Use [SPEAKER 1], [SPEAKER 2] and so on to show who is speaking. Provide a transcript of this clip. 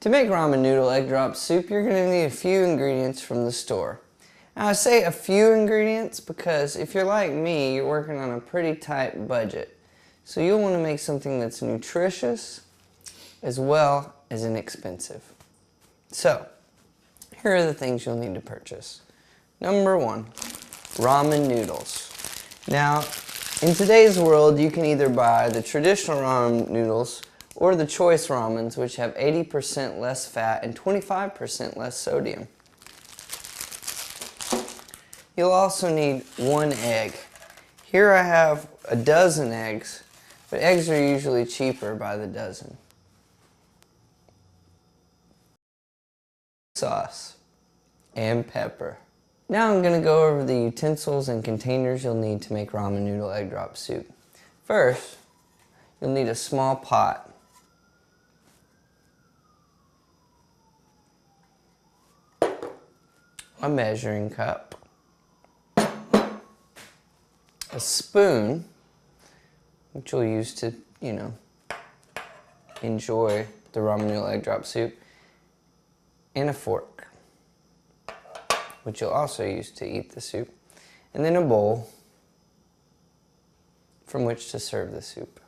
[SPEAKER 1] To make ramen noodle egg drop soup, you're going to need a few ingredients from the store. Now, I say a few ingredients because if you're like me, you're working on a pretty tight budget. So you'll want to make something that's nutritious as well as inexpensive. So, here are the things you'll need to purchase. Number 1, ramen noodles. Now, in today's world, you can either buy the traditional ramen noodles or the choice ramens, which have 80% less fat and 25% less sodium. You'll also need 1 egg. Here I have a dozen eggs, but eggs are usually cheaper by the dozen. Sauce and pepper. Now I'm going to go over the utensils and containers you'll need to make ramen noodle egg drop soup. First, you'll need a small pot. A measuring cup. A spoon, which you'll use to, enjoy the ramen noodle egg drop soup. And a fork, which you'll also use to eat the soup, and then a bowl from which to serve the soup.